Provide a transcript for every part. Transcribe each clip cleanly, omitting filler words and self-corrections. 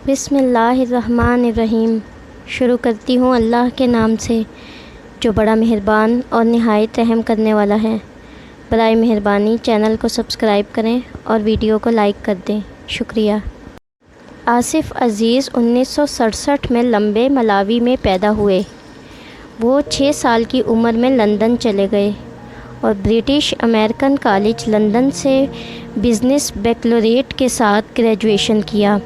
بسم اللہ الرحمن الرحیم۔ شروع کرتی ہوں اللہ کے نام سے جو بڑا مہربان اور نہایت رحم کرنے والا ہے۔ برائے مہربانی چینل کو سبسکرائب کریں اور ویڈیو کو لائک کر دیں، شکریہ۔ آصف عزیز 1967 میں لمبے ملاوی میں پیدا ہوئے۔ وہ 6 سال کی عمر میں لندن چلے گئے اور برٹش امریکن کالج لندن سے بزنس بیکلوریٹ کے ساتھ گریجویشن کیا۔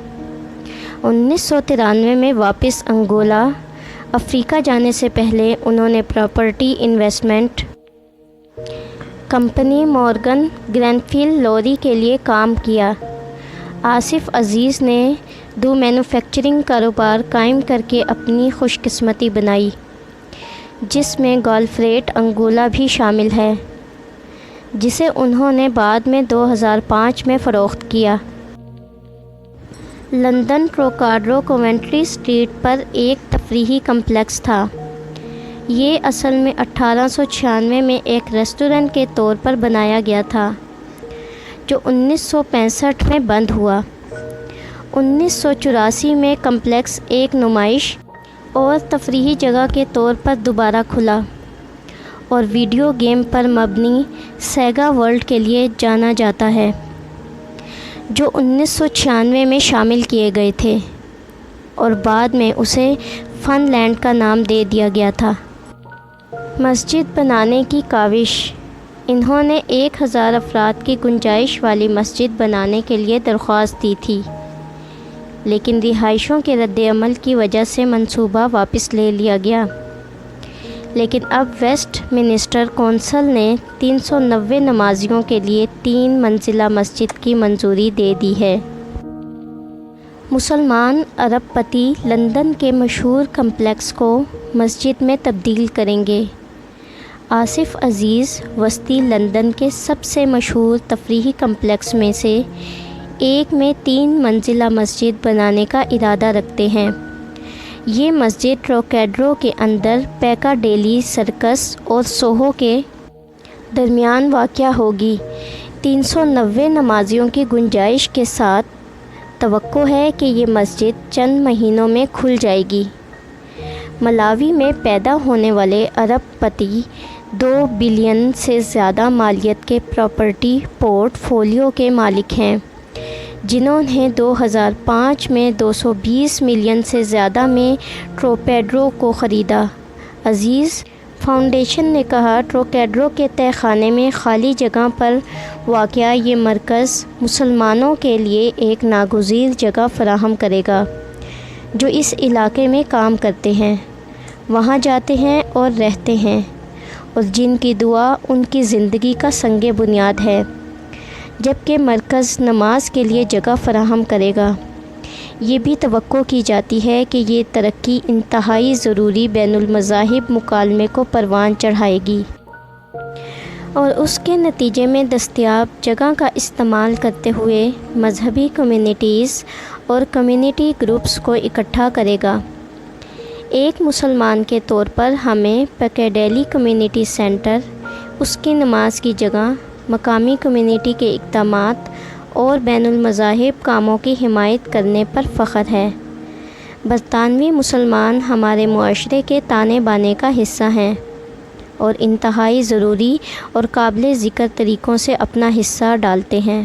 1993 میں واپس انگولا، افریقہ جانے سے پہلے انہوں نے پراپرٹی انویسٹمنٹ کمپنی مورگن گرینفیل لوری کے لیے کام کیا۔ آصف عزیز نے 2 مینوفیکچرنگ کاروبار قائم کر کے اپنی خوش قسمتی بنائی، جس میں گولفریٹ انگولا بھی شامل ہے، جسے انہوں نے بعد میں 2005 میں فروخت کیا۔ لندن ٹروکاڈرو کوونٹری اسٹریٹ پر ایک تفریحی کمپلیکس تھا۔ یہ اصل میں 1896 میں ایک ریسٹورنٹ کے طور پر بنایا گیا تھا، جو 1965 میں بند ہوا۔ 1984 میں کمپلیکس ایک نمائش اور تفریحی جگہ کے طور پر دوبارہ کھلا اور ویڈیو گیم پر مبنی سیگا ورلڈ کے لیے جانا جاتا ہے، جو 1996 میں شامل کیے گئے تھے اور بعد میں اسے فن لینڈ کا نام دے دیا گیا تھا۔ مسجد بنانے کی کاوش۔ انہوں نے 1000 افراد کی گنجائش والی مسجد بنانے کے لیے درخواست دی تھی، لیکن رہائشیوں کے رد عمل کی وجہ سے منصوبہ واپس لے لیا گیا۔ لیکن اب ویسٹ منسٹر کونسل نے 390 نمازیوں کے لیے 3 منزلہ مسجد کی منظوری دے دی ہے۔ مسلمان ارب پتی لندن کے مشہور کمپلیکس کو مسجد میں تبدیل کریں گے۔ آصف عزیز وسطی لندن کے سب سے مشہور تفریحی کمپلیکس میں سے ایک میں 3 منزلہ مسجد بنانے کا ارادہ رکھتے ہیں۔ یہ مسجد ٹروکیڈرو کے اندر پیکا ڈیلی سرکس اور سوہو کے درمیان واقع ہوگی۔ 390 نمازیوں کی گنجائش کے ساتھ توقع ہے کہ یہ مسجد چند مہینوں میں کھل جائے گی۔ ملاوی میں پیدا ہونے والے ارب پتی 2 بلین سے زیادہ مالیت کے پراپرٹی پورٹ فولیو کے مالک ہیں، جنہوں نے 2005 میں 220 ملین سے زیادہ میں ٹروکیڈرو کو خریدا۔ عزیز فاؤنڈیشن نے کہا، ٹروکیڈرو کے تہہ خانے میں خالی جگہ پر واقع یہ مرکز مسلمانوں کے لیے ایک ناگزیر جگہ فراہم کرے گا جو اس علاقے میں کام کرتے ہیں، وہاں جاتے ہیں اور رہتے ہیں، اور جن کی دعا ان کی زندگی کا سنگ بنیاد ہے، جبکہ مرکز نماز کے لیے جگہ فراہم کرے گا۔ یہ بھی توقع کی جاتی ہے کہ یہ ترقی انتہائی ضروری بین المذاہب مکالمے کو پروان چڑھائے گی اور اس کے نتیجے میں دستیاب جگہ کا استعمال کرتے ہوئے مذہبی کمیونٹیز اور کمیونٹی گروپس کو اکٹھا کرے گا۔ ایک مسلمان کے طور پر ہمیں پیکاڈیلی کمیونٹی سینٹر، اس کی نماز کی جگہ، مقامی کمیونٹی کے اقدامات اور بین المذاہب کاموں کی حمایت کرنے پر فخر ہے۔ برطانوی مسلمان ہمارے معاشرے کے تانے بانے کا حصہ ہیں اور انتہائی ضروری اور قابل ذکر طریقوں سے اپنا حصہ ڈالتے ہیں۔